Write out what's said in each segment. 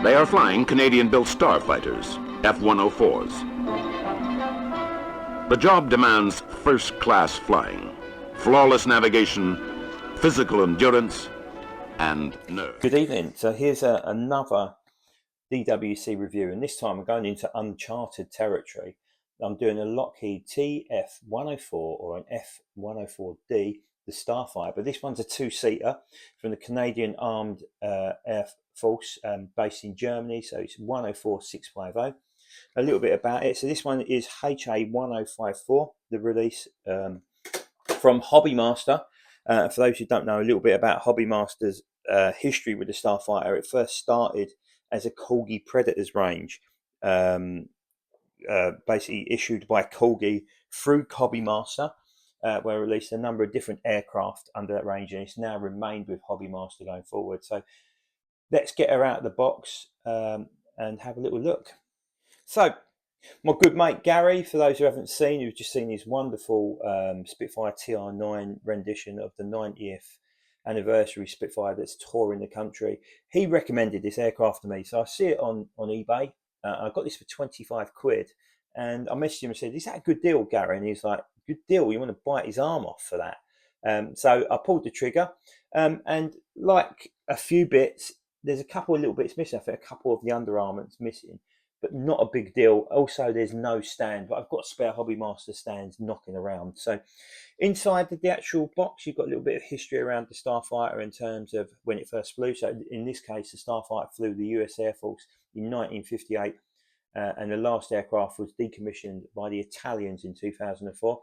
They are flying Canadian-built Starfighters, F-104s. The job demands first-class flying, flawless navigation, physical endurance, and nerve. Good evening. So here's another DWC review, and this time we're going into uncharted territory. I'm doing a Lockheed TF-104 or an F-104D, the Starfighter, but this one's a two-seater from the Canadian Armed Air Force based in Germany, so it's 104650. A little bit about it. So this one is HA1054, the release from Hobbymaster. For those who don't know a little bit about Hobbymaster's history with the Starfighter, it first started as a Corgi Predators range, basically issued by Corgi through Hobbymaster, where it released a number of different aircraft under that range, and it's now remained with Hobbymaster going forward. So let's get her out of the box and have a little look. So my good mate Gary, for those who haven't seen, who've just seen his wonderful Spitfire TR9 rendition of the 90th anniversary Spitfire that's touring the country, he recommended this aircraft to me. So I see it on eBay. I got this for 25 quid, and I messaged him and said, "Is that a good deal, Gary?" And he's like, "Good deal, you want to bite his arm off for that?" So I pulled the trigger, and like a few bits, there's a couple of little bits missing. I think a couple of the underarmaments missing, but not a big deal. Also, there's no stand, but I've got spare Hobbymaster stands knocking around. So inside the actual box, you've got a little bit of history around the Starfighter in terms of when it first flew. So in this case, the Starfighter flew the US Air Force in 1958, and the last aircraft was decommissioned by the Italians in 2004.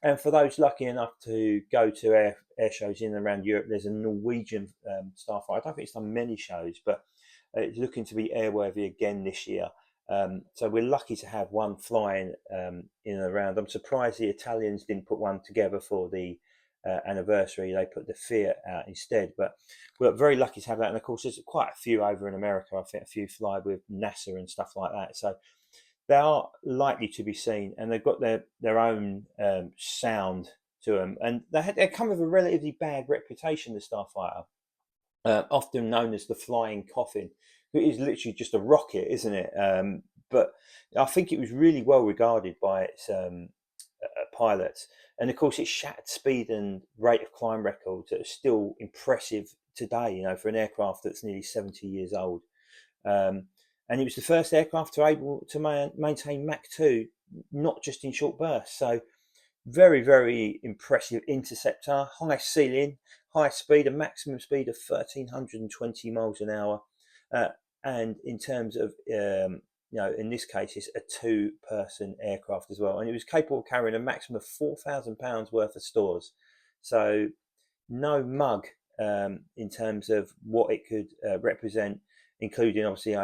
And for those lucky enough to go to air shows in and around Europe, there's a Norwegian Starfighter. I don't think it's done many shows, but it's looking to be airworthy again this year. So we're lucky to have one flying in and around. I'm surprised the Italians didn't put one together for the anniversary. They put the Fiat out instead, but we're very lucky to have that. And of course, there's quite a few over in America. I think a few fly with NASA and stuff like that. So they are likely to be seen, and they've got their own sound to them. And they come with a relatively bad reputation, the Starfighter, often known as the flying coffin. It is literally just a rocket, isn't it? But I think it was really well regarded by its pilots. And of course, it shattered speed and rate of climb records that are still impressive today, for an aircraft that's nearly 70 years old. And it was the first aircraft to able to maintain Mach 2, not just in short bursts. So very, very impressive interceptor, high ceiling, high speed, a maximum speed of 1,320 miles an hour. And in terms of, in this case, it's a two-person aircraft as well. And it was capable of carrying a maximum of 4,000 pounds worth of stores. So no mug in terms of what it could represent, including obviously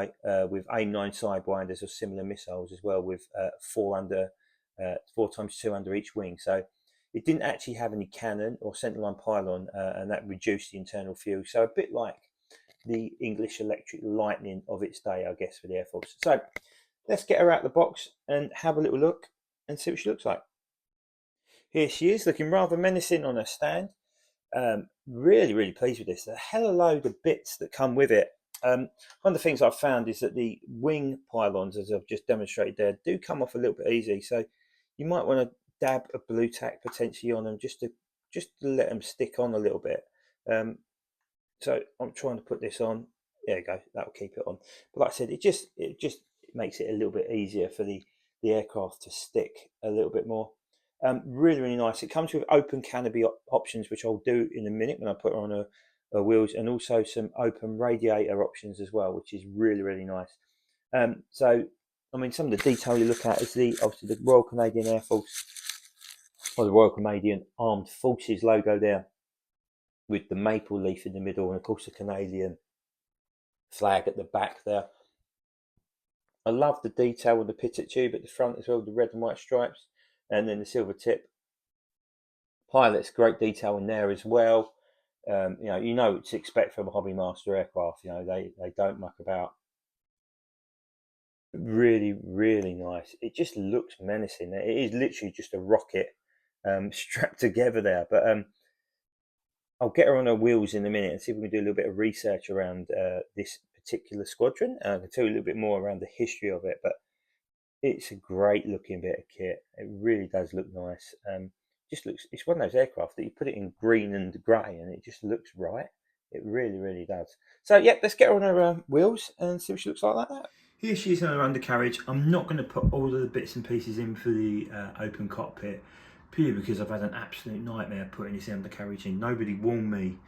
with AIM-9 sidewinders or similar missiles as well, with 4x2 under each wing. So it didn't actually have any cannon or centerline pylon, and that reduced the internal fuel. So a bit like the English Electric Lightning of its day, I guess, for the Air Force. So let's get her out of the box and have a little look and see what she looks like. Here she is, looking rather menacing on her stand. Really, really pleased with this. A hell of a load of bits that come with it. One of the things I've found is that the wing pylons, as I've just demonstrated there, do come off a little bit easy. So you might want to dab a blue tack potentially on them just to let them stick on a little bit. So I'm trying to put this on. There you go. That will keep it on. But like I said, it just makes it a little bit easier for the aircraft to stick a little bit more. Really, really nice. It comes with open canopy options, which I'll do in a minute when I put her on her wheels, and also some open radiator options as well, which is really, really nice. So, I mean, some of the detail you look at is obviously the Royal Canadian Air Force, or the Royal Canadian Armed Forces logo there, with the maple leaf in the middle, and of course the Canadian flag at the back there. I love the detail with the pitot tube at the front as well, the red and white stripes, and then the silver tip. Pilots, great detail in there as well. You know what to expect from a Hobbymaster aircraft. They don't muck about. Really, really nice. It just looks menacing. It is literally just a rocket strapped together there, but I'll get her on her wheels in a minute and see if we can do a little bit of research around this particular squadron. I can tell you a little bit more around the history of it, but it's a great looking bit of kit. It really does look nice. Just looks, it's one of those aircraft that you put it in green and grey and it just looks right. It really, really does. So, yeah, let's get her on her wheels and see what she looks like that. Here she is on her undercarriage. I'm not going to put all of the bits and pieces in for the open cockpit, purely because I've had an absolute nightmare putting this undercarriage in. Nobody warned me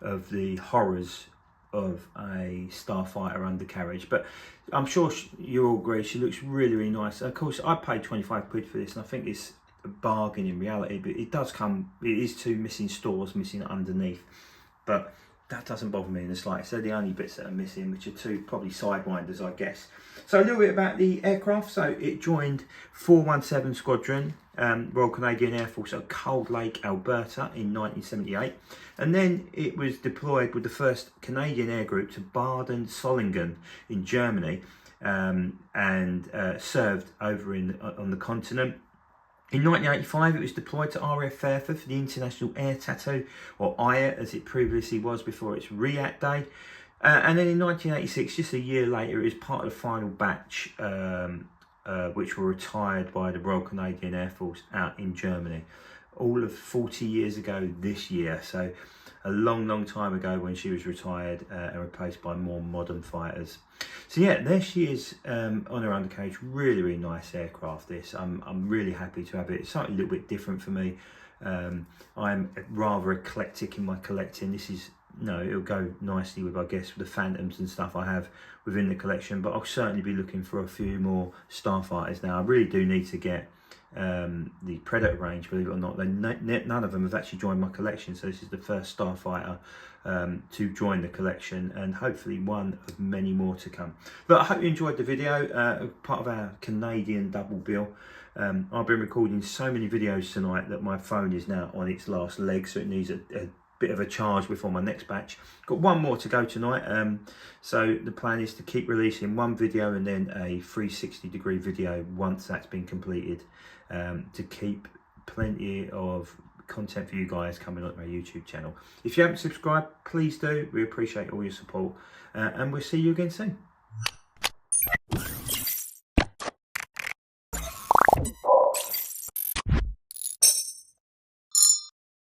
of the horrors of a Starfighter undercarriage, but I'm sure you all agree she looks really, really nice. Of course, I paid 25 quid for this, and I think it's a bargain in reality, but it does come, it is two missing stores missing underneath, but that doesn't bother me in the slightest. They're the only bits that are missing, which are two probably sidewinders, I guess. So a little bit about the aircraft. So it joined 417 Squadron, Royal Canadian Air Force at Cold Lake, Alberta in 1978. And then it was deployed with the 1st Canadian Air Group to Baden-Solingen in Germany, and served over on the continent. In 1985, it was deployed to RAF for the International Air Tattoo, or IAT as it previously was before its REAT day. And then in 1986, just a year later, it was part of the final batch, which were retired by the Royal Canadian Air Force out in Germany. All of 40 years ago this year, so a long, long time ago when she was retired and replaced by more modern fighters. So yeah, there she is on her undercarriage. Really, really nice aircraft this. I'm really happy to have it. It's something a little bit different for me. I'm rather eclectic in my collecting. This is, no, it'll go nicely with, I guess, with the Phantoms and stuff I have within the collection, but I'll certainly be looking for a few more Starfighters now. I really do need to get the Predator range, believe it or not. None of them have actually joined my collection, so this is the first Starfighter to join the collection, and hopefully one of many more to come. But I hope you enjoyed the video, part of our Canadian double bill. I've been recording so many videos tonight that my phone is now on its last leg, so it needs a bit of a charge before my next batch. Got one more to go tonight, so the plan is to keep releasing one video and then a 360-degree video once that's been completed, to keep plenty of content for you guys coming on my YouTube channel. If you haven't subscribed, please do. We appreciate all your support, and we'll see you again soon.